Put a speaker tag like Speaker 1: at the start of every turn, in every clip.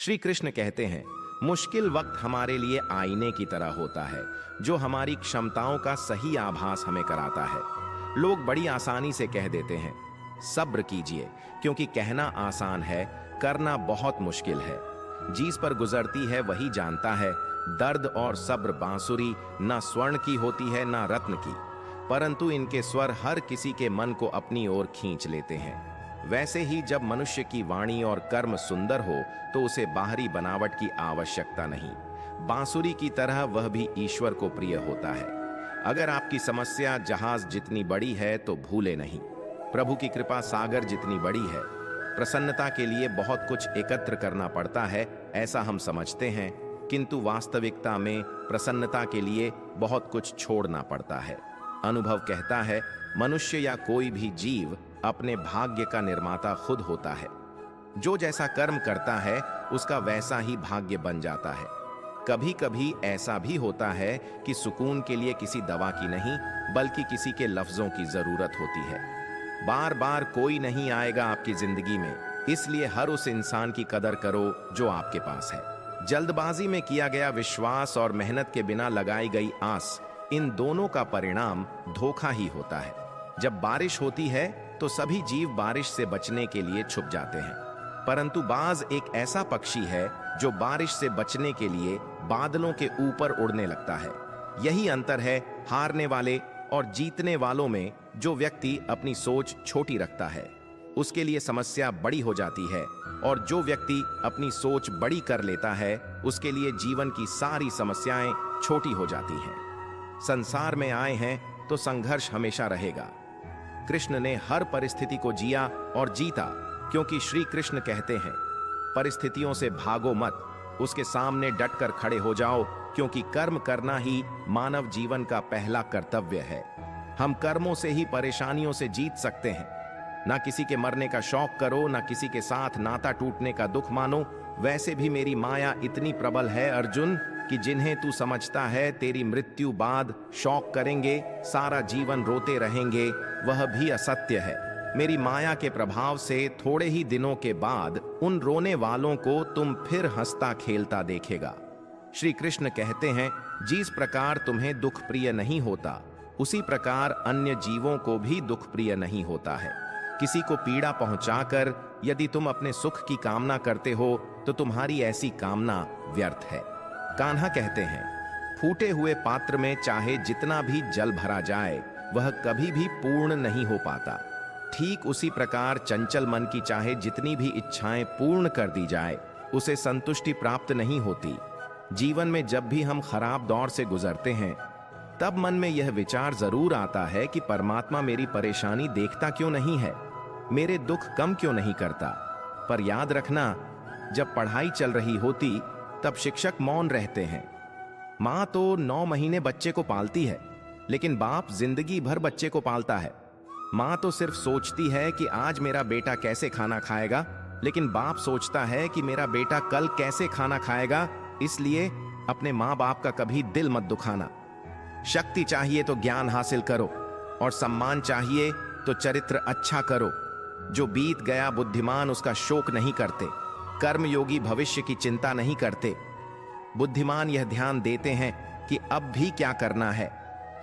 Speaker 1: श्री कृष्ण कहते हैं, मुश्किल वक्त हमारे लिए आईने की तरह होता है, जो हमारी क्षमताओं का सही आभास हमें कराता है। लोग बड़ी आसानी से कह देते हैं, सब्र कीजिए, क्योंकि कहना आसान है, करना बहुत मुश्किल है। जिस पर गुजरती है वही जानता है, दर्द और सब्र बांसुरी न स्वर्ण की होती है न रत्न की, परंतु इनके स्वर हर किसी के मन को अपनी ओर खींच लेते हैं। वैसे ही जब मनुष्य की वाणी और कर्म सुंदर हो तो उसे बाहरी बनावट की आवश्यकता नहीं। बांसुरी की तरह वह भी ईश्वर को प्रिय होता है। अगर आपकी समस्या जहाज जितनी बड़ी है तो भूले नहीं, प्रभु की कृपा सागर जितनी बड़ी है। प्रसन्नता के लिए बहुत कुछ एकत्र करना पड़ता है, ऐसा हम समझते हैं, किंतु वास्तविकता में प्रसन्नता के लिए बहुत कुछ छोड़ना पड़ता है। अनुभव कहता है, मनुष्य या कोई भी जीव अपने भाग्य का निर्माता खुद होता है। जो जैसा कर्म करता है उसका वैसा ही भाग्य बन जाता है। कभी कभी ऐसा भी होता है कि सुकून के लिए किसी दवा की नहीं, बल्कि किसी के लफ्जों की जरूरत होती है। बार बार कोई नहीं आएगा आपकी जिंदगी में, इसलिए हर उस इंसान की कदर करो जो आपके पास है। जल्दबाजी में किया गया विश्वास और मेहनत के बिना लगाई गई आस, इन दोनों का परिणाम धोखा ही होता है। जब बारिश होती है तो सभी जीव बारिश से बचने के लिए छुप जाते हैं, परंतु बाज एक ऐसा पक्षी है जो बारिश से बचने के लिए बादलों के ऊपर उड़ने लगता है। यही अंतर है हारने वाले और जीतने वालों में। जो व्यक्ति अपनी सोच छोटी रखता है उसके लिए समस्या बड़ी हो जाती है, और जो व्यक्ति अपनी सोच बड़ी कर लेता है उसके लिए जीवन की सारी समस्याएं छोटी हो जाती हैं। संसार में आए हैं तो संघर्ष हमेशा रहेगा। कृष्ण ने हर परिस्थिति को जिया और जीता, क्योंकि श्री कृष्ण कहते हैं, परिस्थितियों से भागो मत, उसके सामने डटकर खड़े हो जाओ, क्योंकि कर्म करना ही मानव जीवन का पहला कर्तव्य है। हम कर्मों से ही परेशानियों से जीत सकते हैं। ना किसी के मरने का शौक करो, ना किसी के साथ नाता टूटने का दुख मानो। वैसे भी मेरी माया इतनी प्रबल है अर्जुन, कि जिन्हें तू समझता है तेरी मृत्यु बाद शौक करेंगे, सारा जीवन रोते रहेंगे, वह भी असत्य है। मेरी माया के प्रभाव से थोड़े ही दिनों के बाद उन रोने वालों को तुम फिर हंसता खेलता देखेगा। श्री कृष्ण कहते हैं, जिस प्रकार तुम्हें दुख प्रिय नहीं होता, उसी प्रकार अन्य जीवों को भी दुख प्रिय नहीं होता है। किसी को पीड़ा पहुंचाकर यदि तुम अपने सुख की कामना करते हो तो तुम्हारी ऐसी कामना व्यर्थ है। कान्हा कहते हैं, फूटे हुए पात्र में चाहे जितना भी जल भरा जाए वह कभी भी पूर्ण नहीं हो पाता। ठीक उसी प्रकार चंचल मन की चाहे जितनी भी इच्छाएं पूर्ण कर दी जाए, उसे संतुष्टि प्राप्त नहीं होती। जीवन में जब भी हम खराब दौर से गुजरते हैं तब मन में यह विचार जरूर आता है कि परमात्मा मेरी परेशानी देखता क्यों नहीं है, मेरे दुख कम क्यों नहीं करता। पर याद रखना, जब पढ़ाई चल रही होती तब शिक्षक मौन रहते हैं। माँ तो 9 महीने बच्चे को पालती है, लेकिन बाप जिंदगी भर बच्चे को पालता है। माँ तो सिर्फ सोचती है कि आज मेरा बेटा कैसे खाना खाएगा, लेकिन बाप सोचता है कि मेरा बेटा कल कैसे खाना खाएगा। इसलिए अपने माँ बाप का कभी दिल मत दुखाना। शक्ति चाहिए तो ज्ञान हासिल करो, और सम्मान चाहिए तो चरित्र अच्छा करो। जो बीत गया बुद्धिमान उसका शोक नहीं करते, कर्मयोगी भविष्य की चिंता नहीं करते। बुद्धिमान यह ध्यान देते हैं कि अब भी क्या करना है,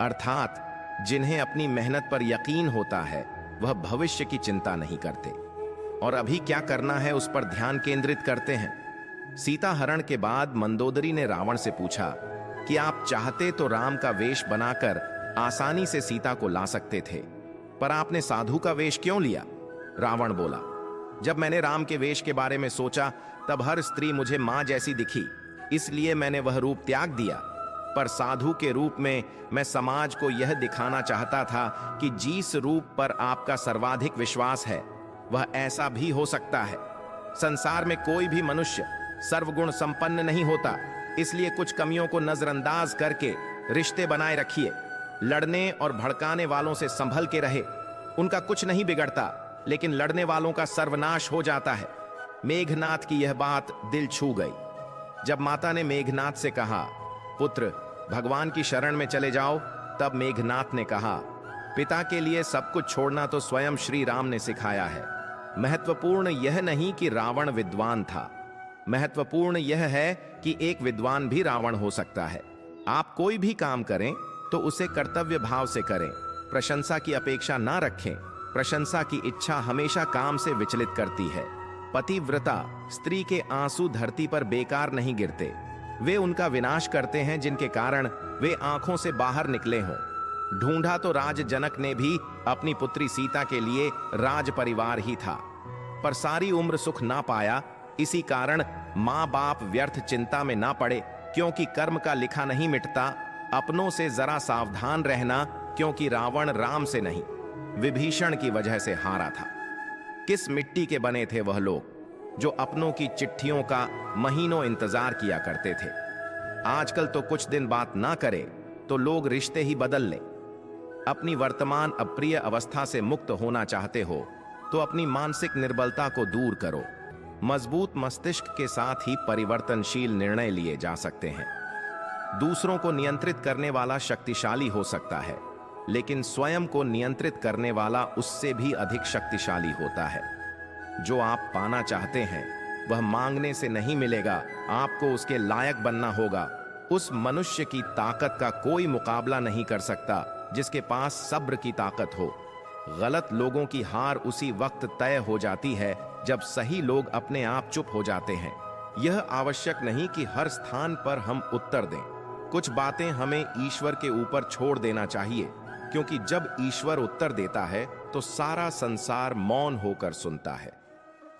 Speaker 1: अर्थात जिन्हें अपनी मेहनत पर यकीन होता है वह भविष्य की चिंता नहीं करते, और अभी क्या करना है उस पर ध्यान केंद्रित करते हैं। सीता हरण के बाद मंदोदरी ने रावण से पूछा कि आप चाहते तो राम का वेश बनाकर आसानी से सीता को ला सकते थे, पर आपने साधु का वेश क्यों लिया? रावण बोला, जब मैंने राम के वेश के बारे में सोचा तब हर स्त्री मुझे मां जैसी दिखी, इसलिए मैंने वह रूप त्याग दिया। पर साधु के रूप में मैं समाज को यह दिखाना चाहता था कि जिस रूप पर आपका सर्वाधिक विश्वास है वह ऐसा भी हो सकता है। संसार में कोई भी मनुष्य सर्वगुण संपन्न नहीं होता, इसलिए कुछ कमियों को नजरअंदाज करके रिश्ते बनाए रखिए। लड़ने और भड़काने वालों से संभल के रहे, उनका कुछ नहीं बिगड़ता, लेकिन लड़ने वालों का सर्वनाश हो जाता है। मेघनाथ की यह बात दिल छू गई। जब माता ने मेघनाथ से कहा, पुत्र भगवान की शरण में चले जाओ, तब मेघनाथ ने कहा, पिता के लिए सब कुछ छोड़ना तो स्वयं श्री राम ने सिखाया है। महत्वपूर्ण यह नहीं कि रावण विद्वान था, महत्वपूर्ण यह है कि एक विद्वान भी रावण हो सकता है। आप कोई भी काम करें तो उसे कर्तव्य भाव से करें, प्रशंसा की अपेक्षा ना रखें। प्रशंसा की इच्छा हमेशा काम से विचलित करती है। पतिव्रता स्त्री के आंसू धरती पर बेकार नहीं गिरते, वे उनका विनाश करते हैं जिनके कारण वे आंखों से बाहर निकले हों। ढूंढा तो राज जनक ने भी अपनी पुत्री सीता के लिए राज परिवार ही था, पर सारी उम्र सुख ना पाया। इसी कारण मां बाप व्यर्थ चिंता में ना पड़े, क्योंकि कर्म का लिखा नहीं मिटता। अपनों से जरा सावधान रहना, क्योंकि रावण राम से नहीं विभीषण की वजह से हारा था। किस मिट्टी के बने थे वह लोग जो अपनों की चिट्ठियों का महीनों इंतजार किया करते थे। आजकल तो कुछ दिन बात ना करे तो लोग रिश्ते ही बदल ले। अपनी वर्तमान अप्रिय अवस्था से मुक्त होना चाहते हो तो अपनी मानसिक निर्बलता को दूर करो। मजबूत मस्तिष्क के साथ ही परिवर्तनशील निर्णय लिए जा सकते हैं। दूसरों को नियंत्रित करने वाला शक्तिशाली हो सकता है, लेकिन स्वयं को नियंत्रित करने वाला उससे भी अधिक शक्तिशाली होता है। जो आप पाना चाहते हैं वह मांगने से नहीं मिलेगा, आपको उसके लायक बनना होगा। उस मनुष्य की ताकत का कोई मुकाबला नहीं कर सकता जिसके पास सब्र की ताकत हो। गलत लोगों की हार उसी वक्त तय हो जाती है जब सही लोग अपने आप चुप हो जाते हैं। यह आवश्यक नहीं कि हर स्थान पर हम उत्तर दें। कुछ बातें हमें ईश्वर के ऊपर छोड़ देना चाहिए, क्योंकि जब ईश्वर उत्तर देता है तो सारा संसार मौन होकर सुनता है।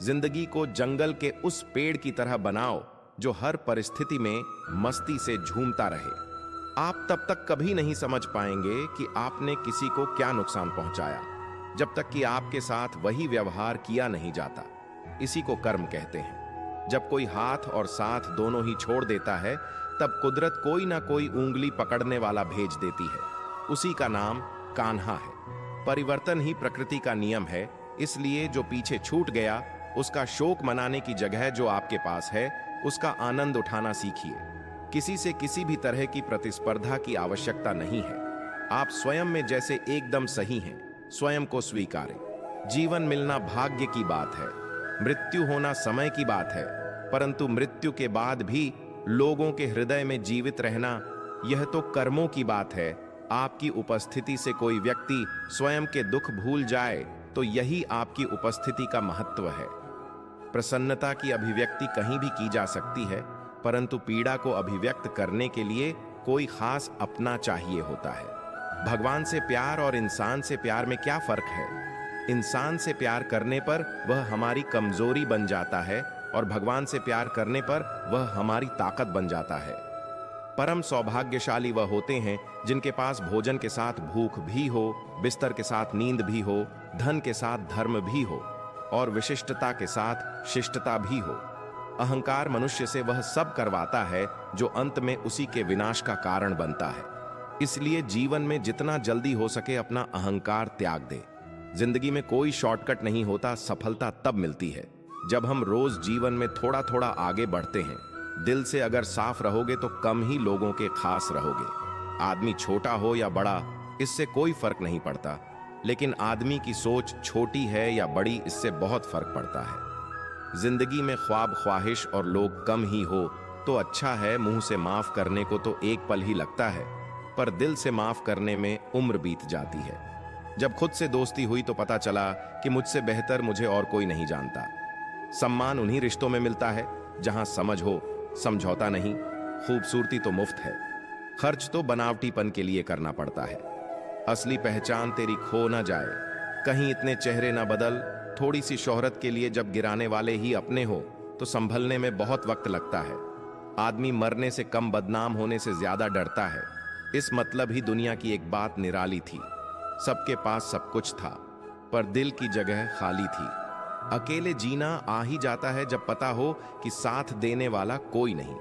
Speaker 1: जिंदगी को जंगल के उस पेड़ की तरह बनाओ जो हर परिस्थिति में मस्ती से झूमता रहे। आप तब तक कभी नहीं समझ पाएंगे कि आपने किसी को क्या नुकसान पहुंचाया, जब तक कि आपके साथ वही व्यवहार किया नहीं जाता। इसी को कर्म कहते हैं। जब कोई हाथ और साथ दोनों ही छोड़ देता है, तब कुदरत कोई ना कोई उंगली पकड़ने वाला भेज देती है। उसी का नाम कान्हा है। परिवर्तन ही प्रकृति का नियम है, इसलिए जो पीछे छूट गया उसका शोक मनाने की जगह जो आपके पास है उसका आनंद उठाना सीखिए। किसी से किसी भी तरह की प्रतिस्पर्धा की आवश्यकता नहीं है। आप स्वयं में जैसे एकदम सही हैं, स्वयं को स्वीकारें। जीवन मिलना भाग्य की बात है, मृत्यु होना समय की बात है, परंतु मृत्यु के बाद भी लोगों के हृदय में जीवित रहना, यह तो कर्मों की बात है। आपकी उपस्थिति से कोई व्यक्ति स्वयं के दुख भूल जाए तो यही आपकी उपस्थिति का महत्व है। प्रसन्नता की अभिव्यक्ति कहीं भी की जा सकती है, परंतु पीड़ा को अभिव्यक्त करने के लिए कोई खास अपना चाहिए होता है। भगवान से प्यार और इंसान से प्यार में क्या फर्क है? इंसान से प्यार करने पर वह हमारी कमजोरी बन जाता है और भगवान से प्यार करने पर वह हमारी ताकत बन जाता है। परम सौभाग्यशाली वह होते हैं जिनके पास भोजन के साथ भूख भी हो, बिस्तर के साथ नींद भी हो, धन के साथ धर्म भी हो और विशिष्टता के साथ शिष्टता भी हो। अहंकार मनुष्य से वह सब करवाता है जो अंत में उसी के विनाश का कारण बनता है। इसलिए जीवन में जितना जल्दी हो सके अपना अहंकार त्याग दे। जिंदगी में कोई शॉर्टकट नहीं होता, सफलता तब मिलती है जब हम रोज जीवन में थोड़ा थोड़ा आगे बढ़ते हैं। दिल से अगर साफ रहोगे तो कम ही लोगों के खास रहोगे। आदमी छोटा हो या बड़ा इससे कोई फर्क नहीं पड़ता, लेकिन आदमी की सोच छोटी है या बड़ी इससे बहुत फर्क पड़ता है। जिंदगी में ख्वाब ख्वाहिश और लोग कम ही हो तो अच्छा है। मुंह से माफ करने को तो एक पल ही लगता है, पर दिल से माफ करने में उम्र बीत जाती है। जब खुद से दोस्ती हुई तो पता चला कि मुझसे बेहतर मुझे और कोई नहीं जानता। सम्मान उन्हीं रिश्तों में मिलता है जहां समझ हो, समझौता नहीं। खूबसूरती तो मुफ्त है, खर्च तो बनावटीपन के लिए करना पड़ता है। असली पहचान तेरी खो ना जाए, कहीं इतने चेहरे ना बदल। थोड़ी सी शोहरत के लिए जब गिराने वाले ही अपने हो तो संभलने में बहुत वक्त लगता है। आदमी मरने से कम बदनाम होने से ज्यादा डरता है। इस मतलब ही दुनिया की एक बात निराली थी। सबके पास सब कुछ था, पर दिल की जगह खाली थी। अकेले जीना आ ही जाता है जब पता हो कि साथ देने वाला कोई नहीं।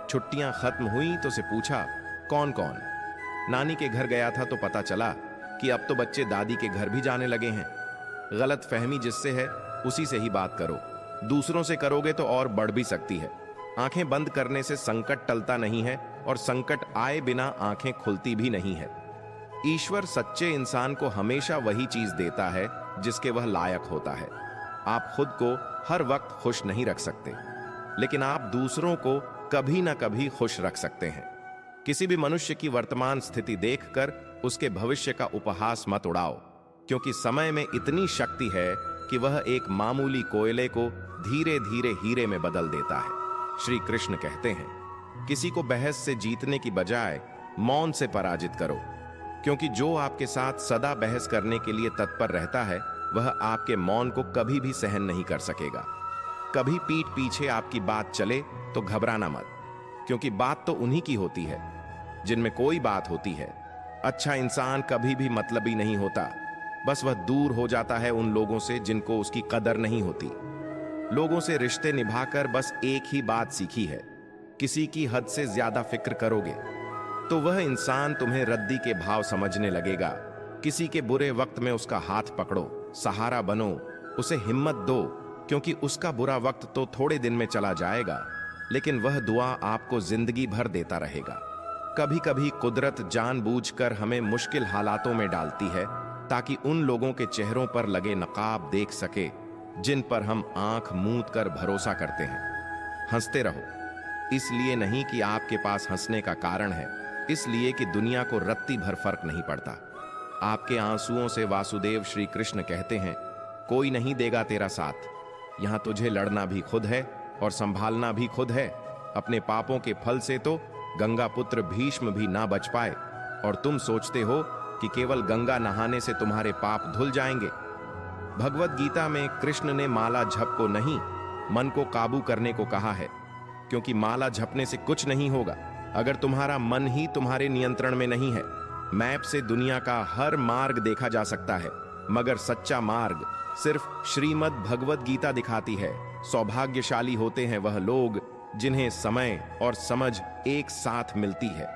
Speaker 1: छुट्टियां खत्म हुई तो से पूछा कौन कौन। नानी के घर गया था तो पता चला कि अब तो बच्चे दादी के घर भी जाने लगे हैं। गलत फहमी जिससे है उसी से ही बात करो, दूसरों से करोगे तो और बढ़ भी सकती है। आंखें बंद करने से संकट टलता नहीं है और संकट आए बिना आंखें खुलती भी नहीं है। ईश्वर सच्चे इंसान को हमेशा वही चीज देता है जिसके वह लायक होता है। आप खुद को हर वक्त खुश नहीं रख सकते। लेकिन आप दूसरों को कभी ना कभी खुश रख सकते हैं। किसी भी मनुष्य की वर्तमान स्थिति देखकर उसके भविष्य का उपहास मत उड़ाओ, क्योंकि समय में इतनी शक्ति है कि वह एक मामूली कोयले को धीरे धीरे हीरे में बदल देता है। श्री कृष्ण कहते हैं, किसी को बहस से जीतने की बजाय मौन से पराजित करो, क्योंकि जो आपके साथ सदा बहस करने के लिए तत्पर रहता है वह आपके मौन को कभी भी सहन नहीं कर सकेगा। कभी पीठ पीछे आपकी बात चले तो घबराना मत, क्योंकि बात तो उन्हीं की होती है जिनमें कोई बात होती है। अच्छा इंसान कभी भी मतलबी नहीं होता, बस वह दूर हो जाता है उन लोगों से जिनको उसकी कदर नहीं होती। लोगों से रिश्ते निभाकर बस एक ही बात सीखी है, किसी की हद से ज्यादा फिक्र करोगे तो वह इंसान तुम्हें रद्दी के भाव समझने लगेगा। किसी के बुरे वक्त में उसका हाथ पकड़ो, सहारा बनो, उसे हिम्मत दो, क्योंकि उसका बुरा वक्त तो थोड़े दिन में चला जाएगा, लेकिन वह दुआ आपको जिंदगी भर देता रहेगा। कभी कभी कुदरत जानबूझकर हमें मुश्किल हालातों में डालती है ताकि उन लोगों के चेहरों पर लगे नकाब देख सके जिन पर हम आंख मूंद कर भरोसा करते हैं। हंसते रहो, इसलिए नहीं कि आपके पास हंसने का कारण है, इसलिए कि दुनिया को रत्ती भर फर्क नहीं पड़ता। आपके आंसुओं से वासुदेव श्री कृष्ण कहते हैं, कोई नहीं देगा तेरा साथ, यहां तुझे लड़ना भी खुद है और संभालना भी खुद है। अपने पापों के फल से तो गंगा पुत्र भीष्म भी ना बच पाए, और तुम सोचते हो कि केवल गंगा नहाने से तुम्हारे पाप धुल जाएंगे। भगवत गीता में कृष्ण ने माला झप को नहीं, मन को काबू करने को कहा है, क्योंकि माला झपने से कुछ नहीं होगा अगर तुम्हारा मन ही तुम्हारे नियंत्रण में नहीं है। मैप से दुनिया का हर मार्ग देखा जा सकता है, मगर सच्चा मार्ग सिर्फ श्रीमद् भगवत गीता दिखाती है। सौभाग्यशाली होते हैं वह लोग जिन्हें समय और समझ एक साथ मिलती है,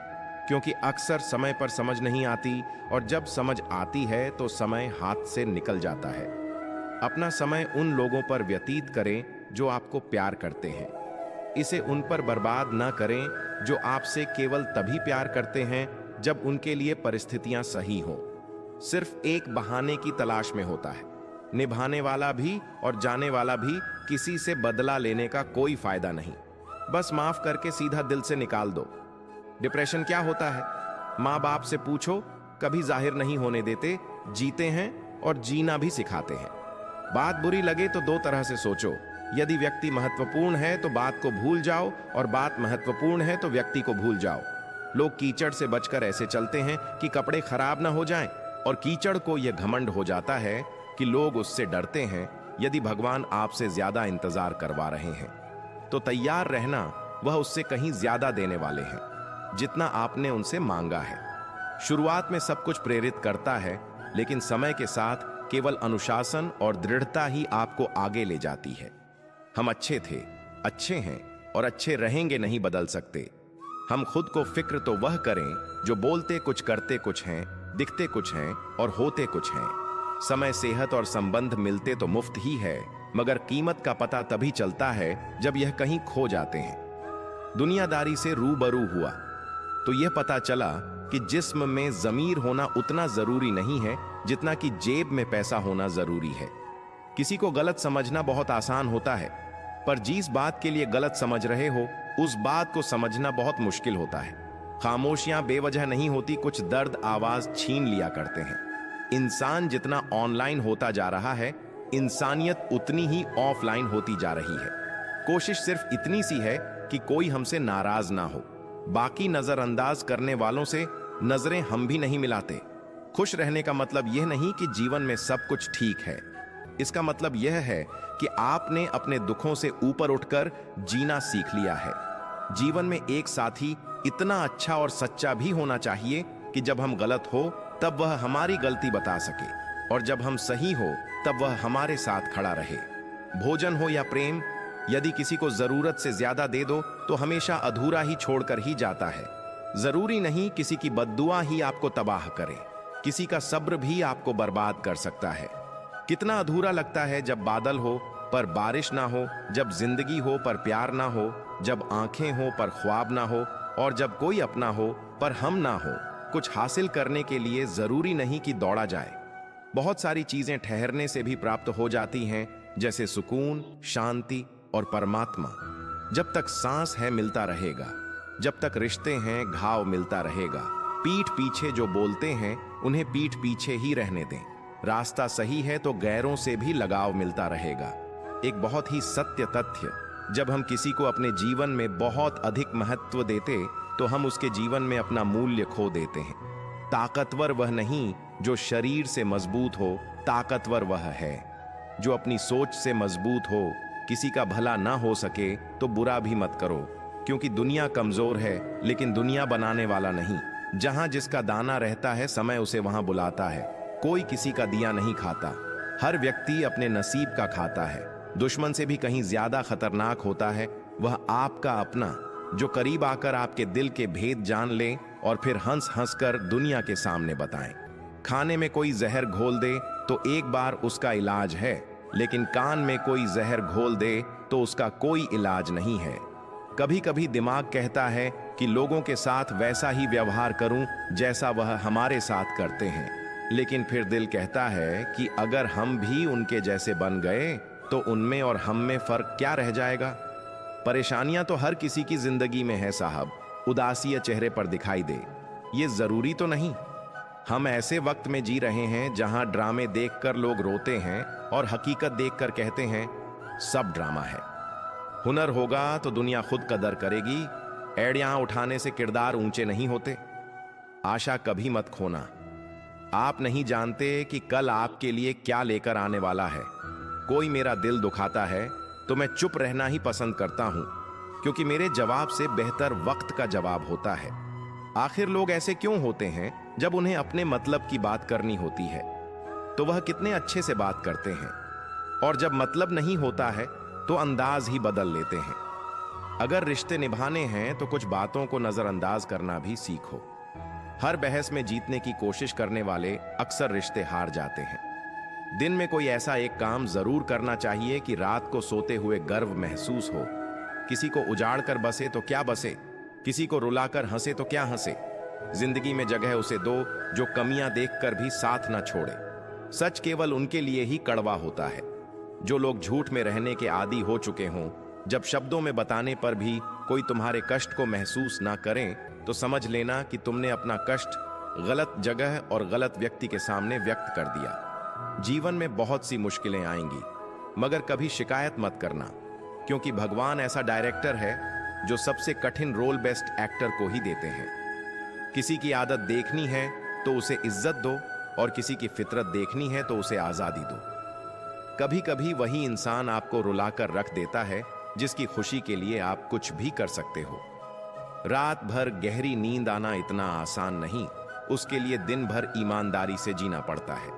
Speaker 1: क्योंकि अक्सर समय पर समझ नहीं आती, और जब समझ आती है तो समय हाथ से निकल जाता है। अपना समय उन लोगों पर व्यतीत करें जो आपको प्यार करते हैं। इसे उन पर बर्बाद ना करें जो आपसे केवल तभी प्यार करते हैं जब उनके लिए परिस्थितियां सही हों। सिर्फ एक बहाने की तलाश में होता है। निभाने वाला भी और जाने वाला भी, किसी से बदला लेने का कोई फायदा नहीं। बस माफ करके सीधा दिल से निकाल दो। डिप्रेशन क्या होता है? माँ बाप से पूछो, कभी जाहिर नहीं होने देते, जीते हैं और जीना भी सिखाते हैं। बात बुरी लगे तो दो तरह से सोचो, यदि व्यक्ति महत्वपूर्ण है तो बात को भूल जाओ, और बात महत्वपूर्ण है तो व्यक्ति को भूल जाओ। लोग कीचड़ से बचकर ऐसे चलते हैं कि कपड़े खराब ना हो जाएं, और कीचड़ को यह घमंड हो जाता है कि लोग उससे डरते हैं। यदि भगवान आपसे ज्यादा इंतजार करवा रहे हैं तो तैयार रहना, वह उससे कहीं ज्यादा देने वाले हैं जितना आपने उनसे मांगा है। शुरुआत में सब कुछ प्रेरित करता है, लेकिन समय के साथ केवल अनुशासन और दृढ़ता ही आपको आगे ले जाती है। हम अच्छे थे, अच्छे हैं और अच्छे रहेंगे नहीं बदल सकते। हम खुद को फिक्र तो वह करें जो बोलते कुछ करते कुछ हैं, दिखते कुछ हैं और होते कुछ हैं। समय, सेहत और संबंध मिलते तो मुफ्त ही है, मगर कीमत का पता तभी चलता है जब यह कहीं खो जाते हैं। दुनियादारी से रूबरू हुआ तो यह पता चला कि जिस्म में ज़मीर होना उतना जरूरी नहीं है जितना कि जेब में पैसा होना जरूरी है। किसी को गलत समझना बहुत आसान होता है, पर जिस बात के लिए गलत समझ रहे हो उस बात को समझना बहुत मुश्किल होता है। खामोशियां बेवजह नहीं होती, कुछ दर्द आवाज छीन लिया करते हैं। इंसान जितना ऑनलाइन होता जा रहा है, इंसानियत उतनी ही ऑफलाइन होती जा रही है। कोशिश सिर्फ इतनी सी है कि कोई हमसे नाराज ना हो। बाकी नजरअंदाज करने वालों से नजरें हम भी नहीं मिलाते। खुश रहने का मतलब यह नहीं कि जीवन में सब कुछ ठीक है। इसका मतलब यह है कि आपने अपने दुखों से ऊपर उठकर जीना सीख लिया है। जीवन में एक साथी इतना अच्छा और सच्चा भी होना चाहिए कि जब हम गलत हो तब वह हमारी गलती बता सके, और जब हम सही हो तब वह हमारे साथ खड़ा रहे। भोजन हो या प्रेम, यदि किसी को जरूरत से ज्यादा दे दो तो हमेशा अधूरा ही छोड़कर ही जाता है। जरूरी नहीं किसी की बद्दुआ ही आपको तबाह करे, किसी का सब्र भी आपको बर्बाद कर सकता है। कितना अधूरा लगता है जब बादल हो पर बारिश ना हो, जब जिंदगी हो पर प्यार ना हो, जब आंखें हो पर ख्वाब ना हो, और जब कोई अपना हो पर हम ना हो। कुछ हासिल करने के लिए जरूरी नहीं कि दौड़ा जाए। बहुत सारी चीजें ठहरने से भी प्राप्त हो जाती हैं, जैसे सुकून, शांति और परमात्मा। जब तक सांस है मिलता रहेगा, जब तक रिश्ते हैं घाव मिलता रहेगा। पीठ पीछे जो बोलते हैं उन्हें पीठ पीछे ही रहने दें। रास्ता सही है तो गैरों से भी लगाव मिलता रहेगा। एक बहुत ही सत्य तथ्य, जब हम किसी को अपने जीवन में बहुत अधिक महत्व देते तो हम उसके जीवन में अपना मूल्य खो देते हैं। ताकतवर वह नहीं जो शरीर से मजबूत हो, ताकतवर वह है जो अपनी सोच से मजबूत हो। किसी का भला ना हो सके तो बुरा भी मत करो, क्योंकि दुनिया कमजोर है लेकिन दुनिया बनाने वाला नहीं। जहां जिसका दाना रहता है समय उसे वहां बुलाता है। कोई किसी का दिया नहीं खाता, हर व्यक्ति अपने नसीब का खाता है। दुश्मन से भी कहीं ज्यादा खतरनाक होता है वह आपका अपना, जो करीब आकर आपके दिल के भेद जान ले और फिर हंस हंस कर दुनिया के सामने बताएं। खाने में कोई जहर घोल दे तो एक बार उसका इलाज है, लेकिन कान में कोई जहर घोल दे तो उसका कोई इलाज नहीं है। कभी कभी दिमाग कहता है कि लोगों के साथ वैसा ही व्यवहार करूं जैसा वह हमारे साथ करते हैं, लेकिन फिर दिल कहता है कि अगर हम भी उनके जैसे बन गए तो उनमें और हम में फर्क क्या रह जाएगा। परेशानियां तो हर किसी की जिंदगी में है साहब, उदासी चेहरे पर दिखाई दे ये जरूरी तो नहीं। हम ऐसे वक्त में जी रहे हैं जहां ड्रामे देखकर लोग रोते हैं और हकीकत देखकर कहते हैं सब ड्रामा है। हुनर होगा तो दुनिया खुद कदर करेगी। एड़ियां उठाने से किरदार ऊंचे नहीं होते। आशा कभी मत खोना, आप नहीं जानते कि कल आपके लिए क्या लेकर आने वाला है। कोई मेरा दिल दुखाता है तो मैं चुप रहना ही पसंद करता हूं, क्योंकि मेरे जवाब से बेहतर वक्त का जवाब होता है। आखिर लोग ऐसे क्यों होते हैं? जब उन्हें अपने मतलब की बात करनी होती है तो वह कितने अच्छे से बात करते हैं, और जब मतलब नहीं होता है तो अंदाज ही बदल लेते हैं। अगर रिश्ते निभाने हैं तो कुछ बातों को नजरअंदाज करना भी सीखो। हर बहस में जीतने की कोशिश करने वाले अक्सर रिश्ते हार जाते हैं। दिन में कोई ऐसा एक काम जरूर करना चाहिए कि रात को सोते हुए गर्व महसूस हो। किसी को उजाड़ कर बसे तो क्या बसे, किसी को रुलाकर हंसे तो क्या हंसे। जिंदगी में जगह उसे दो जो कमियां देखकर भी साथ ना छोड़े। सच केवल उनके लिए ही कड़वा होता है। जो लोग झूठ में रहने के आदी हो चुके हों, जब शब्दों में बताने पर भी कोई तुम्हारे कष्ट को महसूस ना करें तो समझ लेना कि तुमने अपना कष्ट गलत जगह और गलत व्यक्ति के सामने व्यक्त कर दिया। जीवन में बहुत सी मुश्किलें आएंगी, मगर कभी शिकायत मत करना, क्योंकि भगवान ऐसा डायरेक्टर है जो सबसे कठिन रोल बेस्ट एक्टर को ही देते हैं। किसी की आदत देखनी है तो उसे इज्जत दो, और किसी की फितरत देखनी है तो उसे आजादी दो। कभी कभी वही इंसान आपको रुलाकर रख देता है जिसकी खुशी के लिए आप कुछ भी कर सकते हो। रात भर गहरी नींद आना इतना आसान नहीं, उसके लिए दिन भर ईमानदारी से जीना पड़ता है।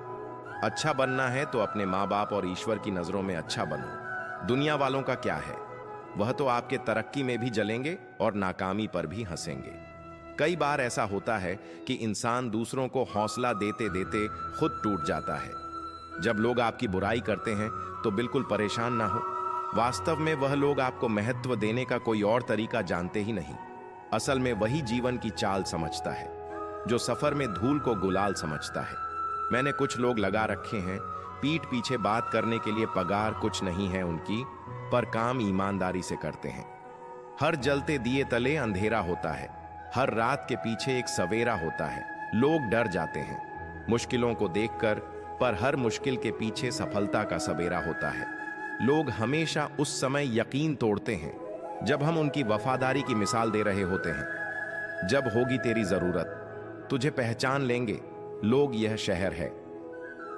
Speaker 1: अच्छा बनना है तो अपने माँ बाप और ईश्वर की नजरों में अच्छा बनो। दुनिया वालों का क्या है, वह तो आपके तरक्की में भी जलेंगे और नाकामी पर भी हंसेंगे। कई बार ऐसा होता है कि इंसान दूसरों को हौसला देते देते खुद टूट जाता है। जब लोग आपकी बुराई करते हैं तो बिल्कुल परेशान ना हो। वास्तव में वह लोग आपको महत्व देने का कोई और तरीका जानते ही नहीं। असल में वही जीवन की चाल समझता है जो सफर में धूल को गुलाल समझता है। मैंने कुछ लोग लगा रखे हैं, पीठ पीछे बात करने के लिए पगार कुछ नहीं है उनकी, पर काम ईमानदारी से करते हैं। हर जलते दिए तले अंधेरा होता है, हर रात के पीछे एक सवेरा होता है। लोग डर जाते हैं मुश्किलों को देखकर, पर हर मुश्किल के पीछे सफलता का सवेरा होता है। लोग हमेशा उस समय यकीन तोड़ते हैं जब हम उनकी वफादारी की मिसाल दे रहे होते हैं। जब होगी तेरी जरूरत तुझे पहचान लेंगे लोग, यह शहर है।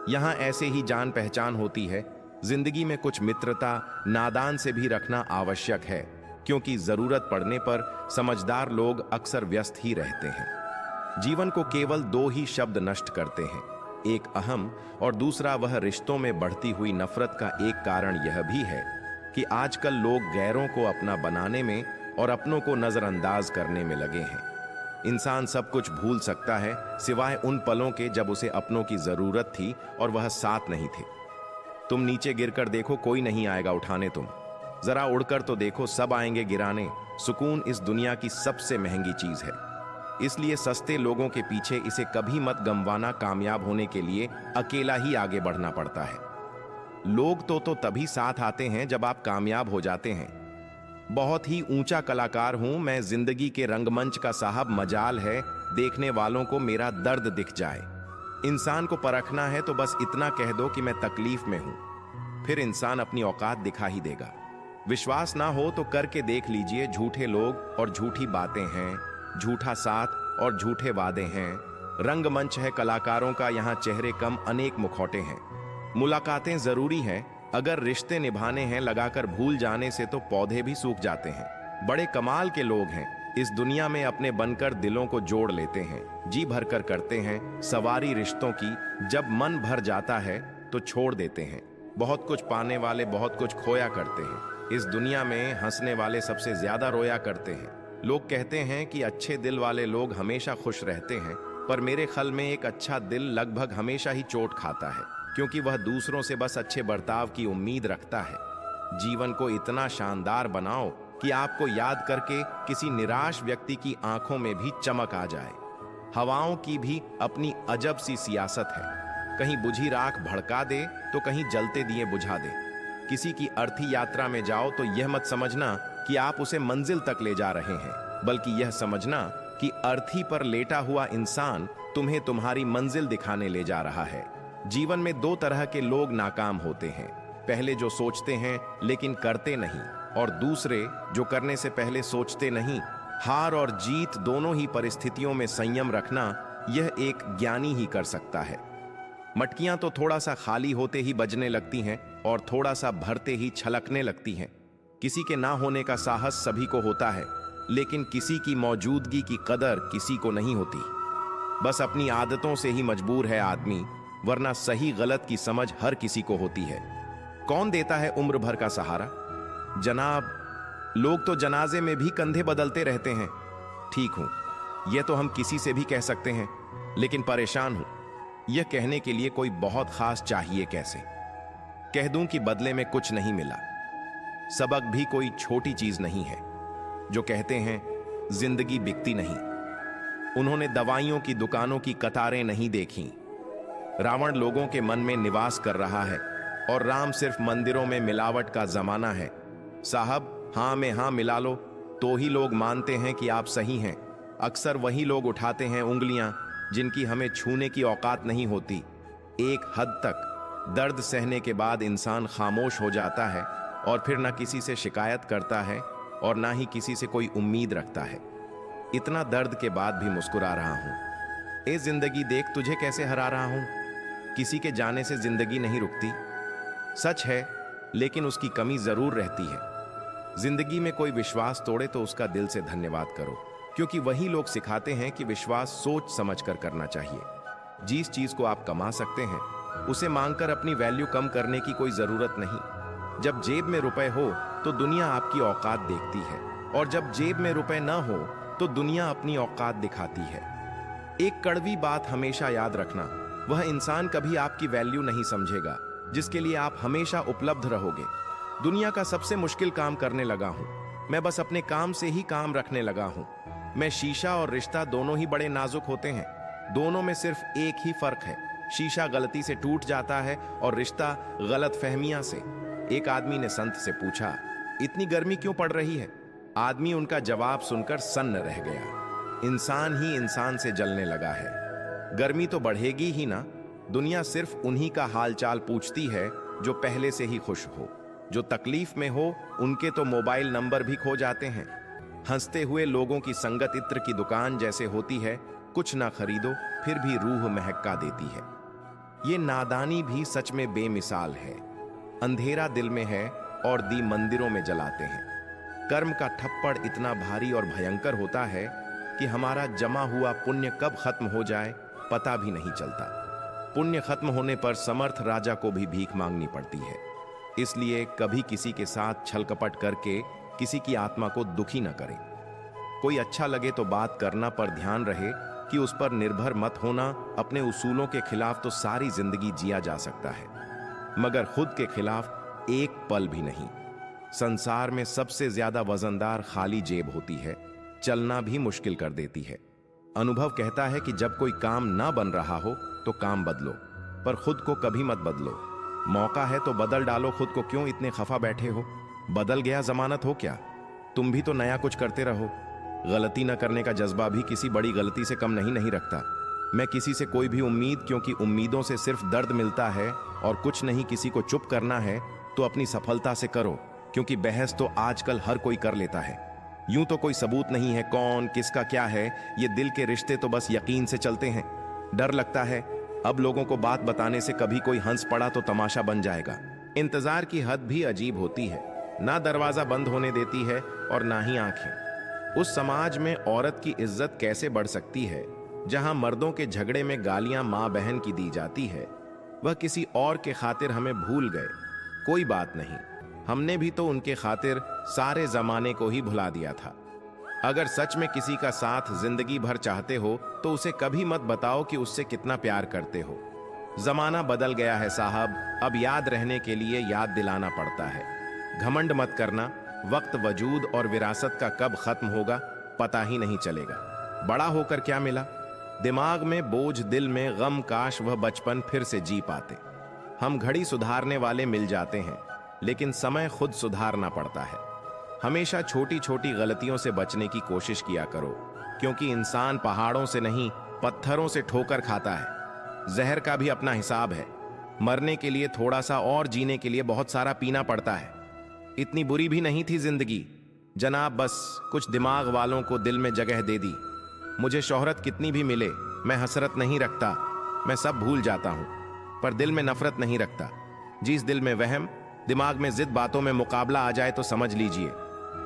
Speaker 1: यहां ऐसे ही जान पहचान होती है। जिंदगी में कुछ मित्रता नादान से भी रखना आवश्यक है, क्योंकि जरूरत पड़ने पर समझदार लोग अक्सर व्यस्त ही रहते हैं। जीवन को केवल दो ही शब्द नष्ट करते हैं, एक अहम और दूसरा वह रिश्तों में बढ़ती हुई नफरत। का एक कारण यह भी है कि आजकल लोग गैरों को अपना बनाने में और अपनों को नजरअंदाज करने में लगे हैं। इंसान सब कुछ भूल सकता है सिवाय उन पलों के जब उसे अपनों की जरूरत थी और वह साथ नहीं थे। तुम नीचे गिरकर देखो, कोई नहीं आएगा उठाने। तुम जरा उड़कर तो देखो, सब आएंगे गिराने। सुकून इस दुनिया की सबसे महंगी चीज है, इसलिए सस्ते लोगों के पीछे इसे कभी मत गंवाना। कामयाब होने के लिए अकेला ही आगे बढ़ना पड़ता है। लोग तो तभी साथ आते हैं जब आप कामयाब हो जाते हैं। बहुत ही ऊंचा कलाकार हूं मैं जिंदगी के रंगमंच का साहब, मजाल है देखने वालों को मेरा दर्द दिख जाए। इंसान को परखना है तो बस इतना कह दो कि मैं तकलीफ में हूं, फिर इंसान अपनी औकात दिखा ही देगा। विश्वास ना हो तो करके देख लीजिए, झूठे लोग और झूठी बातें हैं, झूठा साथ और झूठे वादे हैं। रंगमंच है कलाकारों का, यहाँ चेहरे कम अनेक मुखौटे हैं। मुलाकातें जरूरी हैं, अगर रिश्ते निभाने हैं, लगाकर भूल जाने से तो पौधे भी सूख जाते हैं। बड़े कमाल के लोग हैं इस दुनिया में, अपने बनकर दिलों को जोड़ लेते हैं, जी भरकर करते हैं सवारी रिश्तों की, जब मन भर जाता है तो छोड़ देते हैं। बहुत कुछ पाने वाले बहुत कुछ खोया करते हैं, इस दुनिया में हंसने वाले सबसे ज्यादा रोया करते हैं। लोग कहते हैं कि अच्छे दिल वाले लोग हमेशा खुश रहते हैं, पर मेरे ख्याल में एक अच्छा दिल लगभग हमेशा ही चोट खाता है, क्योंकि वह दूसरों से बस अच्छे बर्ताव की उम्मीद रखता है। जीवन को इतना शानदार बनाओ कि आपको याद करके किसी निराश व्यक्ति की आंखों में भी चमक आ जाए। हवाओं की भी अपनी अजब सी सियासत है, कहीं बुझी राख भड़का दे तो कहीं जलते दिए बुझा दे। किसी की अर्थी यात्रा में जाओ तो यह मत समझना कि आप उसे मंजिल तक ले जा रहे हैं, बल्कि यह समझना कि अर्थी पर लेटा हुआ इंसान तुम्हें तुम्हारी मंजिल दिखाने ले जा रहा है। जीवन में दो तरह के लोग नाकाम होते हैं, पहले जो सोचते हैं लेकिन करते नहीं, और दूसरे जो करने से पहले सोचते नहीं। हार और जीत दोनों ही परिस्थितियों में संयम रखना यह एक ज्ञानी ही कर सकता है। मटकियां तो थोड़ा सा खाली होते ही बजने लगती हैं और थोड़ा सा भरते ही छलकने लगती हैं। किसी के ना होने का साहस सभी को होता है, लेकिन किसी की मौजूदगी की कदर किसी को नहीं होती। बस अपनी आदतों से ही मजबूर है आदमी, वरना सही गलत की समझ हर किसी को होती है। कौन देता है उम्र भर का सहारा? जनाब, लोग तो जनाजे में भी कंधे बदलते रहते हैं। ठीक हूं, यह तो हम किसी से भी कह सकते हैं, लेकिन परेशान हूं, यह कहने के लिए कोई बहुत खास चाहिए कैसे? कह दूं कि बदले में कुछ नहीं मिला। सबक भी कोई छोटी चीज नहीं है। जो कहते हैं जिंदगी बिकती नहीं, उन्होंने दवाइयों की दुकानों की कतारें नहीं देखी। रावण लोगों के मन में निवास कर रहा है और राम सिर्फ मंदिरों में मिलावट का जमाना है। साहब, हां में हां मिला लो तो ही लोग मानते हैं कि आप सही हैं। अक्सर वही लोग उठाते हैं उंगलियां जिनकी हमें छूने की औकात नहीं होती। एक हद तक दर्द सहने के बाद इंसान खामोश हो जाता है और फिर ना किसी से शिकायत करता है और ना ही किसी से कोई उम्मीद रखता है। इतना दर्द के बाद भी मुस्कुरा रहा हूं। ए जिंदगी देख तुझे कैसे हरा रहा हूं। किसी के जाने से जिंदगी नहीं रुकती, सच है, लेकिन उसकी कमी जरूर रहती है। जिंदगी में कोई विश्वास तोड़े तो उसका दिल से धन्यवाद करो, क्योंकि वही लोग सिखाते हैं कि विश्वास सोच समझकर करना चाहिए। जिस चीज को आप कमा सकते हैं उसे मांगकर अपनी वैल्यू कम करने की कोई जरूरत नहीं। जब जेब में रुपए हो तो दुनिया आपकी औकात देखती है, और जब जेब में रुपए ना हो तो दुनिया अपनी औकात दिखाती है। एक कड़वी बात हमेशा याद रखना, वह इंसान कभी आपकी वैल्यू नहीं समझेगा जिसके लिए आप हमेशा उपलब्ध रहोगे। दुनिया का सबसे मुश्किल काम करने लगा हूं, मैं बस अपने काम से ही काम रखने लगा हूं। मैं शीशा और रिश्ता दोनों ही बड़े नाजुक होते हैं, दोनों में सिर्फ एक ही फर्क है, शीशा गलती से टूट जाता है और रिश्ता गलत फहमियां से। एक आदमी ने संत से पूछा, इतनी गर्मी क्यों पड़ रही है? आदमी उनका जवाब सुनकर सन्न रह गया। इंसान ही इंसान से जलने लगा है, गर्मी तो बढ़ेगी ही ना। दुनिया सिर्फ उन्हीं का हालचाल पूछती है जो पहले से ही खुश हो। जो तकलीफ में हो उनके तो मोबाइल नंबर भी खो जाते हैं। हंसते हुए लोगों की संगत इत्र की दुकान जैसे होती है, कुछ ना खरीदो फिर भी रूह महका देती है। ये नादानी भी सच में बेमिसाल है। अंधेरा दिल में है और दी मंदिरों में जलाते हैं। कर्म का ठप्पड़ इतना भारी और भयंकर होता है कि हमारा जमा हुआ पुण्य कब खत्म हो जाए पता भी नहीं चलता। पुण्य खत्म होने पर समर्थ राजा को भी भीख मांगनी पड़ती है। इसलिए कभी किसी के साथ छल कपट करके किसी की आत्मा को दुखी न करें। कोई अच्छा लगे तो बात करना, पर ध्यान रहे कि उस पर निर्भर मत होना। अपने उसूलों के खिलाफ तो सारी जिंदगी जिया जा सकता है, मगर खुद के खिलाफ एक पल भी नहीं। संसार में सबसे ज्यादा वजनदार खाली जेब होती है, चलना भी मुश्किल कर देती है। अनुभव कहता है कि जब कोई काम ना बन रहा हो तो काम बदलो, पर खुद को कभी मत बदलो। मौका है तो बदल डालो खुद को, क्यों इतने खफा बैठे हो? बदल गया जमानत हो क्या? तुम भी तो नया कुछ करते रहो। गलती न करने का जज्बा भी किसी बड़ी गलती से कम नहीं रखता। मैं किसी से कोई भी उम्मीद, क्योंकि उम्मीदों से सिर्फ दर्द मिलता है और कुछ नहीं। किसी को चुप करना है तो अपनी सफलता से करो, क्योंकि बहस तो आजकल हर कोई कर लेता है। यूं तो कोई सबूत नहीं है कौन किसका क्या है। ये दिल के रिश्ते तो बस यकीन से चलते हैं। डर लगता है अब लोगों को बात बताने से कभी कोई हंस पड़ा तो तमाशा बन जाएगा। इंतजार की हद भी अजीब होती है, ना दरवाजा बंद होने देती है और ना ही आंखें। उस समाज में औरत की इज्जत कैसे बढ़ सकती है जहां मर्दों के झगड़े में गालियां मां बहन की दी जाती है। वह किसी और के खातिर हमें भूल गए, कोई बात नहीं, हमने भी तो उनके खातिर सारे जमाने को ही भुला दिया था। अगर सच में किसी का साथ जिंदगी भर चाहते हो तो उसे कभी मत बताओ कि उससे कितना प्यार करते हो। जमाना बदल गया है साहब, अब याद रहने के लिए याद दिलाना पड़ता है। घमंड मत करना, वक्त वजूद और विरासत का कब खत्म होगा पता ही नहीं चलेगा। बड़ा होकर क्या मिला? दिमाग में बोझ, दिल में गम, काश वह बचपन फिर से जी पाते। हम घड़ी सुधारने वाले मिल जाते हैं, लेकिन समय खुद सुधारना पड़ता है। हमेशा छोटी छोटी गलतियों से बचने की कोशिश किया करो, क्योंकि इंसान पहाड़ों से नहीं पत्थरों से ठोकर खाता है। जहर का भी अपना हिसाब है। मरने के लिए थोड़ा सा और जीने के लिए बहुत सारा पीना पड़ता है। इतनी बुरी भी नहीं थी जिंदगी जनाब, बस कुछ दिमाग वालों को दिल में जगह दे दी। मुझे शोहरत कितनी भी मिले मैं हसरत नहीं रखता, मैं सब भूल जाता हूं, पर दिल में नफरत नहीं रखता। जिस दिल में वहम, दिमाग में जिद, बातों में मुकाबला आ जाए तो समझ लीजिए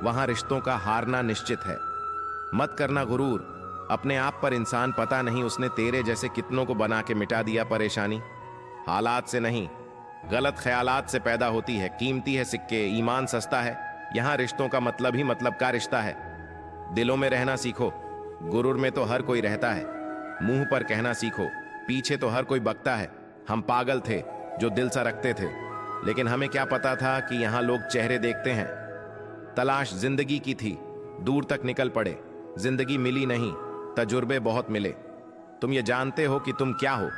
Speaker 1: वहां रिश्तों का हारना निश्चित है। मत करना गुरूर अपने आप पर, इंसान पता नहीं उसने तेरे जैसे कितनों को बना के मिटा दिया। परेशानी हालात से नहीं, गलत ख्यालात से पैदा होती है। कीमती है सिक्के, ईमान सस्ता है। यहां रिश्तों का मतलब ही मतलब का रिश्ता है। दिलों में रहना सीखो। गुरूर में तो हर कोई रहता है, मुंह पर कहना सीखो। पीछे तो हर कोई बकता है। हम पागल थे जो दिल सा रखते थे, लेकिन हमें क्या पता था कि यहां लोग चेहरे देखते हैं। तलाश जिंदगी की थी, दूर तक निकल पड़े, जिंदगी मिली नहीं, तजुर्बे बहुत मिले। तुम ये जानते हो कि तुम क्या हो,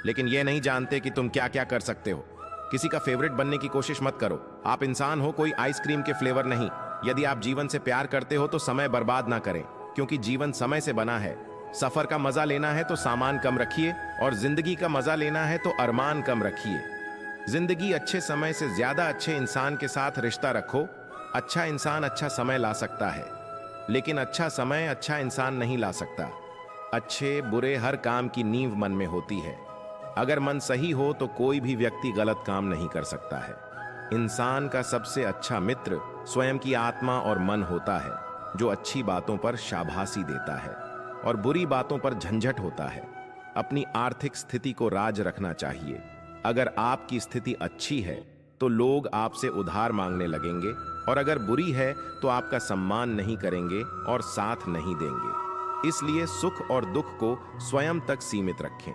Speaker 1: लेकिन ये नहीं जानते कि तुम क्या क्या कर सकते हो। किसी का फेवरेट बनने की कोशिश मत करो। आप इंसान हो, कोई आइसक्रीम के फ्लेवर नहीं। यदि आप जीवन से प्यार करते हो तो समय बर्बाद ना करें, क्योंकि जीवन समय से बना है। सफर का मजा लेना है तो सामान कम रखिए, और जिंदगी का मजा लेना है तो अरमान कम रखिए। जिंदगी अच्छे समय से ज्यादा अच्छे इंसान के साथ रिश्ता रखो। अच्छा इंसान अच्छा समय ला सकता है, लेकिन अच्छा समय अच्छा इंसान नहीं ला सकता। अच्छे बुरे हर काम की नींव मन में होती है। अगर मन सही हो तो कोई भी व्यक्ति गलत काम नहीं कर सकता है। इंसान का सबसे अच्छा मित्र स्वयं की आत्मा और मन होता है, जो अच्छी बातों पर शाबाशी देता है और बुरी बातों पर झंझट होता है। अपनी आर्थिक स्थिति को राज रखना चाहिए। अगर आपकी स्थिति अच्छी है तो लोग आपसे उधार मांगने लगेंगे, और अगर बुरी है तो आपका सम्मान नहीं करेंगे और साथ नहीं देंगे। इसलिए सुख और दुख को स्वयं तक सीमित रखें।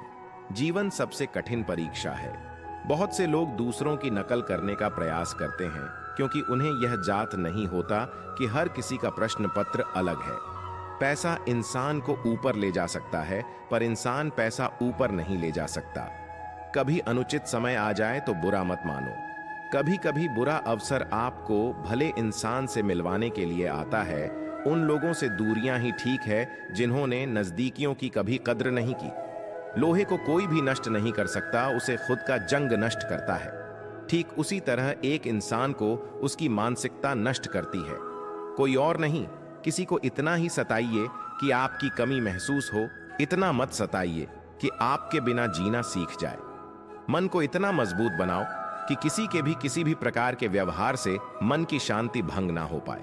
Speaker 1: जीवन सबसे कठिन परीक्षा है। बहुत से लोग दूसरों की नकल करने का प्रयास करते हैं, क्योंकि उन्हें यह जात नहीं होता कि हर किसी का प्रश्न पत्र अलग है। पैसा इंसान को ऊपर ले जा सकता है, पर इंसान पैसा ऊपर नहीं ले जा सकता। कभी अनुचित समय आ जाए तो बुरा मत मानो। कभी कभी बुरा अवसर आपको भले इंसान से मिलवाने के लिए आता है। उन लोगों से दूरियां ही ठीक है जिन्होंने नजदीकियों की कभी कद्र नहीं की। लोहे को कोई भी नष्ट नहीं कर सकता, उसे खुद का जंग नष्ट करता है। ठीक उसी तरह एक इंसान को उसकी मानसिकता नष्ट करती है, कोई और नहीं। किसी को इतना ही सताइए कि आपकी कमी महसूस हो, इतना मत सताइए कि आपके बिना जीना सीख जाए। मन को इतना मजबूत बनाओ कि किसी भी प्रकार के व्यवहार से मन की शांति भंग ना हो पाए।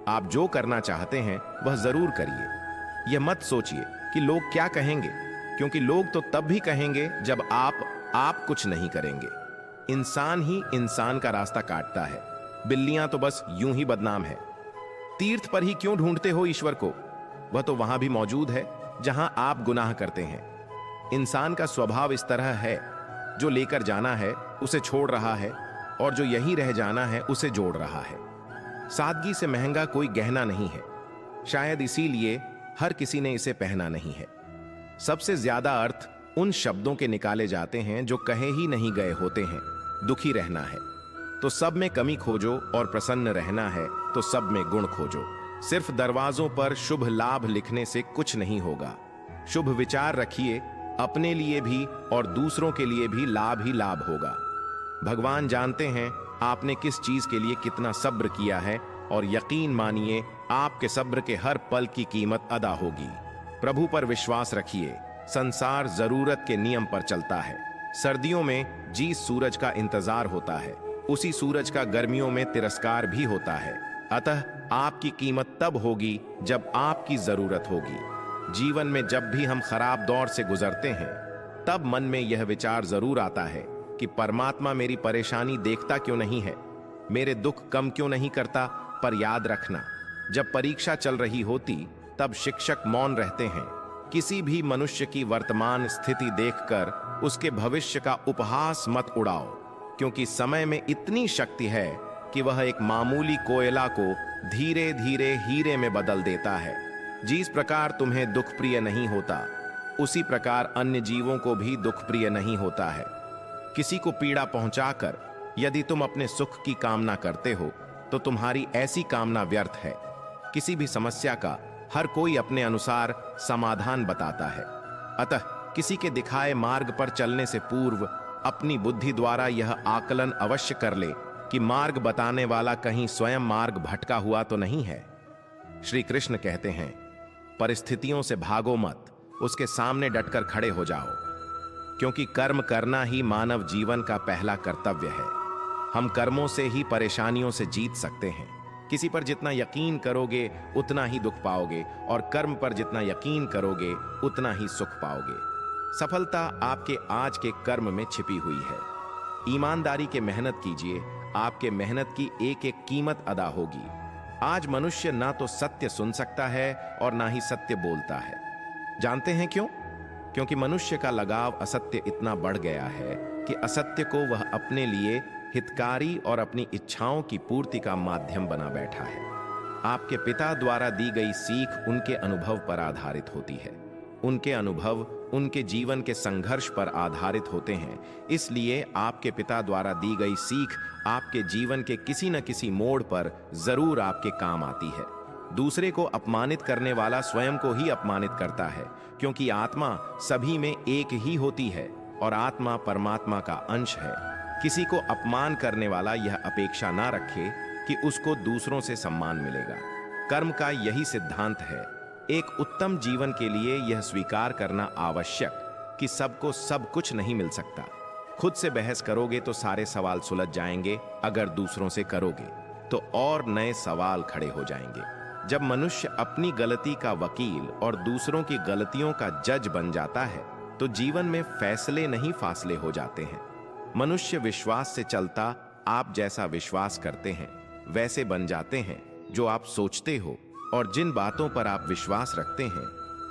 Speaker 1: आप जो करना चाहते हैं वह जरूर करिए। यह मत सोचिए कि लोग क्या कहेंगे, क्योंकि लोग तो तब भी कहेंगे जब आप कुछ नहीं करेंगे। इंसान ही इंसान का रास्ता काटता है। बिल्लियां तो बस यूं ही बदनाम है। तीर्थ पर ही क्यों ढूंढते हो ईश्वर को? वह तो वहां भी मौजूद है जहां आप गुनाह करते हैं। इंसान का स्वभाव इस तरह है, जो लेकर जाना है उसे छोड़ रहा है, और जो यही रह जाना है उसे जोड़ रहा है। सादगी से महंगा कोई गहना नहीं है। शायद इसीलिए हर किसी ने इसे पहना नहीं है। सबसे ज्यादा अर्थ उन शब्दों के निकाले जाते हैं जो कहे ही नहीं गए होते हैं। दुखी रहना है तो सब में कमी खोजो, और प्रसन्न रहना है तो सब में गुण खोजो। सिर्फ दरवाजों पर शुभ लाभ लिखने से कुछ नहीं होगा। शुभ विचार रखिए, अपने लिए भी और दूसरों के लिए भी लाभ ही लाभ होगा। भगवान जानते हैं आपने किस चीज के लिए कितना सब्र किया है, और यकीन मानिए आपके सब्र के हर पल की कीमत अदा होगी। प्रभु पर विश्वास रखिए, संसार जरूरत के नियम पर चलता है। सर्दियों में जिस सूरज का इंतजार होता है, उसी सूरज का गर्मियों में तिरस्कार भी होता है। अतः आपकी कीमत तब होगी जब आपकी जरूरत होगी। जीवन में जब भी हम खराब दौर से गुजरते हैं, तब मन में यह विचार जरूर आता है कि परमात्मा मेरी परेशानी देखता क्यों नहीं है, मेरे दुख कम क्यों नहीं करता। पर याद रखना, जब परीक्षा चल रही होती तब शिक्षक मौन रहते हैं। किसी भी मनुष्य की वर्तमान स्थिति देखकर उसके भविष्य का उपहास मत उड़ाओ, क्योंकि समय में इतनी शक्ति है कि वह एक मामूली कोयला को धीरे धीरे हीरे में बदल देता है। जिस प्रकार तुम्हें दुख प्रिय नहीं होता, उसी प्रकार अन्य जीवों को भी दुख प्रिय नहीं होता है। किसी को पीड़ा पहुंचाकर यदि तुम अपने सुख की कामना करते हो, तो तुम्हारी ऐसी कामना व्यर्थ है। किसी भी समस्या का हर कोई अपने अनुसार समाधान बताता है। अतः किसी के दिखाए मार्ग पर चलने से पूर्व अपनी बुद्धि द्वारा यह आकलन अवश्य कर ले कि मार्ग बताने वाला कहीं स्वयं मार्ग भटका हुआ तो नहीं है। श्री कृष्ण कहते हैं, परिस्थितियों से भागो मत, उसके सामने डटकर खड़े हो जाओ, क्योंकि कर्म करना ही मानव जीवन का पहला कर्तव्य है। हम कर्मों से ही परेशानियों से जीत सकते हैं। किसी पर जितना यकीन करोगे उतना ही दुख पाओगे, और कर्म पर जितना यकीन करोगे उतना ही सुख पाओगे। सफलता आपके आज के कर्म में छिपी हुई है। ईमानदारी के मेहनत कीजिए, आपके मेहनत की एक एक कीमत अदा होगी। आज मनुष्य ना तो सत्य सुन सकता है और ना ही सत्य बोलता है। जानते हैं क्यों? क्योंकि मनुष्य का लगाव असत्य इतना बढ़ गया है कि असत्य को वह अपने लिए हितकारी और अपनी इच्छाओं की पूर्ति का माध्यम बना बैठा है। आपके पिता द्वारा दी गई सीख उनके अनुभव पर आधारित होती है। उनके अनुभव उनके जीवन के संघर्ष पर आधारित होते हैं। इसलिए आपके पिता द्वारा दी गई सीख आपके जीवन के किसी न किसी मोड़ पर जरूर आपके काम आती है। दूसरे को अपमानित करने वाला स्वयं को ही अपमानित करता है, क्योंकि आत्मा सभी में एक ही होती है और आत्मा परमात्मा का अंश है। किसी को अपमान करने वाला यह अपेक्षा ना रखे कि उसको दूसरों से सम्मान मिलेगा। कर्म का यही सिद्धांत है। एक उत्तम जीवन के लिए यह स्वीकार करना आवश्यक कि सबको सब कुछ नहीं मिल सकता। खुद से बहस करोगे तो सारे सवाल सुलझ जाएंगे, अगर दूसरों से करोगे तो और नए सवाल खड़े हो जाएंगे। जब मनुष्य अपनी गलती का वकील और दूसरों की गलतियों का जज बन जाता है, तो जीवन में फैसले नहीं फासले हो जाते हैं। मनुष्य विश्वास से चलता, आप जैसा विश्वास करते हैं वैसे बन जाते हैं जो आप सोचते हो, और जिन बातों पर आप विश्वास रखते हैं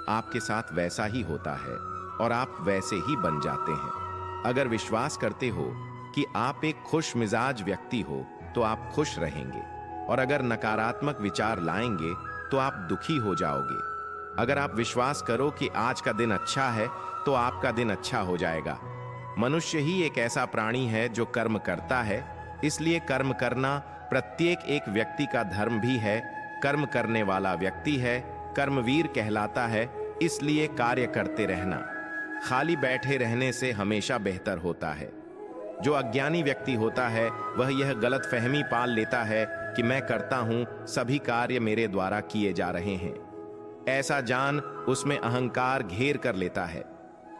Speaker 1: आपके साथ वैसा ही होता है और आप वैसे ही बन जाते हैं। अगर विश्वास करते हो कि आप एक खुश मिजाज व्यक्ति हो तो आप खुश रहेंगे, और अगर नकारात्मक विचार लाएंगे तो आप दुखी हो जाओगे। अगर आप विश्वास करो कि आज का दिन अच्छा है तो आपका दिन अच्छा हो जाएगा। मनुष्य ही एक ऐसा प्राणी है जो कर्म करता है, इसलिए कर्म करना प्रत्येक एक व्यक्ति का धर्म भी है। कर्म करने वाला व्यक्ति है, कर्मवीर कहलाता है, इसलिए कार्य करते रहना। खाली बैठे रहने से हमेशा बेहतर होता है। जो अज्ञानी व्यक्ति होता है वह यह गलत फहमी पाल लेता है कि मैं करता हूं, सभी कार्य मेरे द्वारा किए जा रहे हैं। ऐसा जान उसमें अहंकार घेर कर लेता है।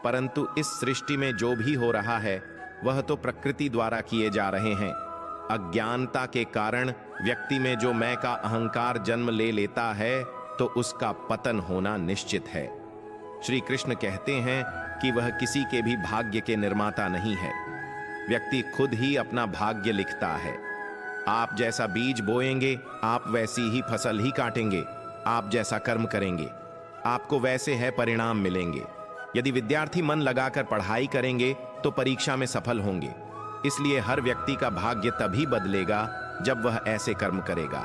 Speaker 1: परंतु इस सृष्टि में जो भी हो रहा है वह तो प्रकृति द्वारा किए जा रहे हैं। अज्ञानता के कारण व्यक्ति में जो मैं का अहंकार जन्म ले लेता है तो उसका पतन होना निश्चित है। श्री कृष्ण कहते हैं कि वह किसी के भी भाग्य के निर्माता नहीं है। व्यक्ति खुद ही अपना भाग्य लिखता है। आप जैसा बीज बोएंगे आप वैसी ही फसल ही काटेंगे। आप जैसा कर्म करेंगे आपको वैसे है परिणाम मिलेंगे। यदि विद्यार्थी मन लगाकर पढ़ाई करेंगे तो परीक्षा में सफल होंगे। इसलिए हर व्यक्ति का भाग्य तभी बदलेगा जब वह ऐसे कर्म करेगा।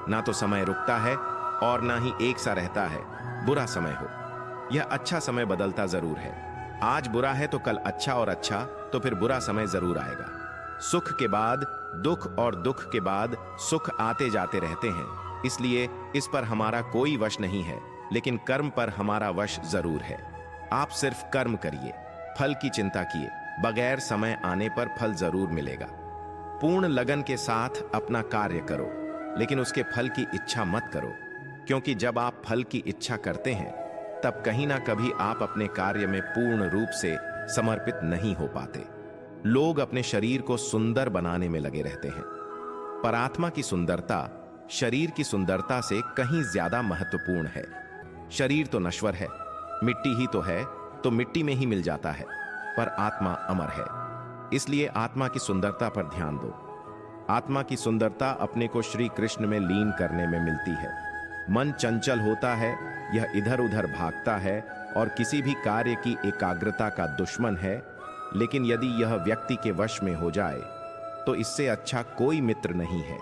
Speaker 1: ना तो समय रुकता है और ना ही एक सा रहता है। बुरा समय हो यह अच्छा समय बदलता जरूर है। आज बुरा है तो कल अच्छा, और अच्छा तो फिर बुरा समय जरूर आएगा। सुख के बाद दुख और दुख के बाद सुख आते जाते रहते हैं, इसलिए इस पर हमारा कोई वश नहीं है, लेकिन कर्म पर हमारा वश जरूर है। आप सिर्फ कर्म करिए, फल की चिंता किए बगैर समय आने पर फल जरूर मिलेगा। पूर्ण लगन के साथ अपना कार्य करो, लेकिन उसके फल की इच्छा मत करो, क्योंकि जब आप फल की इच्छा करते हैं तब कहीं ना कभी आप अपने कार्य में पूर्ण रूप से समर्पित नहीं हो पाते। लोग अपने शरीर को सुंदर बनाने में लगे रहते हैं, पर आत्मा की सुंदरता शरीर की सुंदरता से कहीं ज्यादा महत्वपूर्ण है। शरीर तो नश्वर है, मिट्टी ही तो है, तो मिट्टी में ही मिल जाता है, पर आत्मा अमर है। इसलिए आत्मा की सुंदरता पर ध्यान दो। आत्मा की सुंदरता अपने को श्री कृष्ण में लीन करने में मिलती है। मन चंचल होता है, यह इधर उधर भागता है और किसी भी कार्य की एकाग्रता का दुश्मन है, लेकिन यदि यह व्यक्ति के वश में हो जाए तो इससे अच्छा कोई मित्र नहीं है।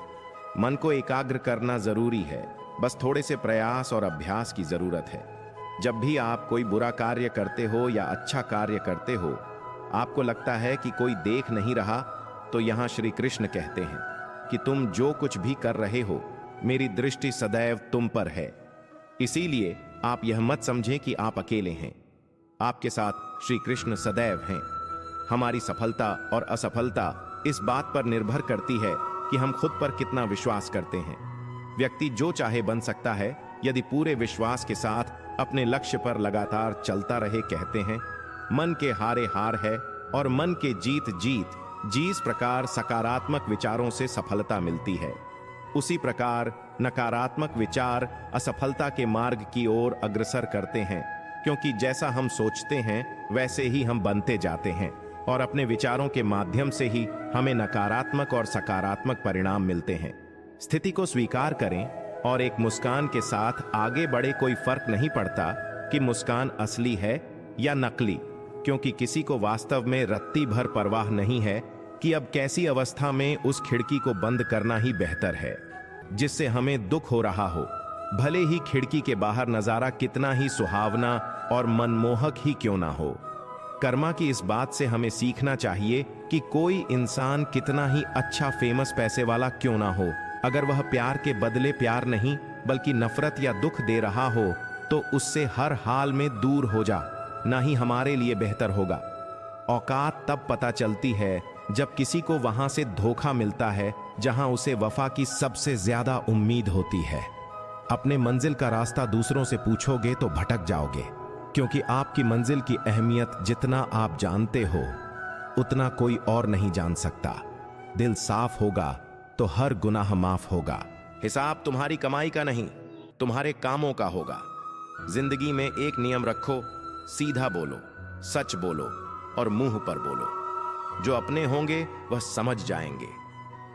Speaker 1: मन को एकाग्र करना जरूरी है, बस थोड़े से प्रयास और अभ्यास की जरूरत है। जब भी आप कोई बुरा कार्य करते हो या अच्छा कार्य करते हो, आपको लगता है कि कोई देख नहीं रहा, तो यहां श्री कृष्ण कहते हैं कि तुम जो कुछ भी कर रहे हो, मेरी दृष्टि सदैव तुम पर है। इसीलिए आप यह मत समझें कि आप अकेले हैं, आपके साथ श्री कृष्ण सदैव हैं। हमारी सफलता और असफलता इस बात पर निर्भर करती है कि हम खुद पर कितना विश्वास करते हैं। व्यक्ति जो चाहे बन सकता है, यदि पूरे विश्वास के साथ अपने लक्ष्य पर लगातार चलता रहे। कहते हैं, मन के हारे हार है और मन के जीत जीत। जिस प्रकार सकारात्मक विचारों से सफलता मिलती है, उसी प्रकार नकारात्मक विचार असफलता के मार्ग की ओर अग्रसर करते हैं, क्योंकि जैसा हम सोचते हैं वैसे ही हम बनते जाते हैं, और अपने विचारों के माध्यम से ही हमें नकारात्मक और सकारात्मक परिणाम मिलते हैं। स्थिति को स्वीकार करें और एक मुस्कान के साथ आगे बढ़े। कोई फर्क नहीं पड़ता कि मुस्कान असली है या नकली, क्योंकि किसी को वास्तव में रत्ती भर परवाह नहीं है कि अब कैसी अवस्था में उस खिड़की को बंद करना ही बेहतर है जिससे हमें दुख हो रहा हो, भले ही खिड़की के बाहर नजारा कितना ही सुहावना और मनमोहक ही क्यों ना हो। कर्मा की इस बात से हमें सीखना चाहिए कि कोई इंसान कितना ही अच्छा फेमस पैसे वाला क्यों ना हो, अगर वह प्यार के बदले प्यार नहीं बल्कि नफरत या दुख दे रहा हो, तो उससे हर हाल में दूर हो जा, ना ही हमारे लिए बेहतर होगा। औकात तब पता चलती है जब किसी को वहां से धोखा मिलता है जहां उसे वफा की सबसे ज्यादा उम्मीद होती है। अपने मंजिल का रास्ता दूसरों से पूछोगे तो भटक जाओगे, क्योंकि आपकी मंजिल की अहमियत जितना आप जानते हो उतना कोई और नहीं जान सकता। दिल साफ होगा तो हर गुनाह माफ होगा। हिसाब तुम्हारी कमाई का नहीं, तुम्हारे कामों का होगा। जिंदगी में एक नियम रखो, सीधा बोलो, सच बोलो और मुंह पर बोलो। जो अपने होंगे वह समझ जाएंगे,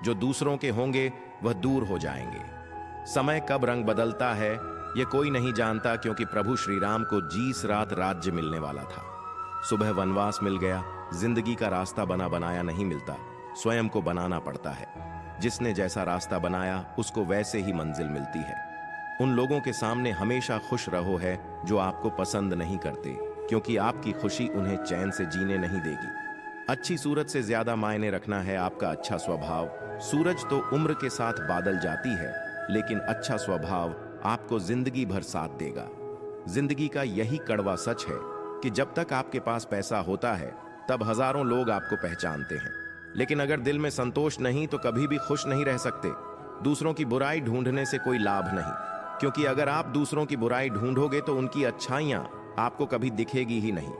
Speaker 1: जो दूसरों के होंगे वह दूर हो जाएंगे। समय कब रंग बदलता है यह कोई नहीं जानता, क्योंकि प्रभु श्री राम को जिस रात राज्य मिलने वाला था, सुबह वनवास मिल गया। जिंदगी का रास्ता बना बनाया नहीं मिलता, स्वयं को बनाना पड़ता है। जिसने जैसा रास्ता बनाया उसको वैसे ही मंजिल मिलती है। उन लोगों के सामने हमेशा खुश रहो है जो आपको पसंद नहीं करते, क्योंकि आपकी खुशी उन्हें चैन से जीने नहीं देगी। अच्छी सूरत से ज्यादा मायने रखना है आपका अच्छा स्वभाव। सूरज तो उम्र के साथ बादल जाती है, लेकिन अच्छा स्वभाव आपको जिंदगी भर साथ देगा। जिंदगी का यही कड़वा सच है कि जब तक आपके पास पैसा होता है तब हजारों लोग आपको पहचानते हैं, लेकिन अगर दिल में संतोष नहीं तो कभी भी खुश नहीं रह सकते। दूसरों की बुराई ढूंढने से कोई लाभ नहीं, क्योंकि अगर आप दूसरों की बुराई ढूंढोगे तो उनकी अच्छाइयां आपको कभी दिखेगी ही नहीं।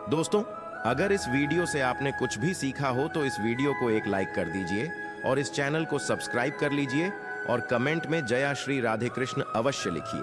Speaker 1: दोस्तों, अगर इस वीडियो से आपने कुछ भी सीखा हो तो इस वीडियो को एक लाइक कर दीजिए और इस चैनल को सब्सक्राइब कर लीजिए और कमेंट में जय श्री राधे कृष्ण अवश्य लिखिए।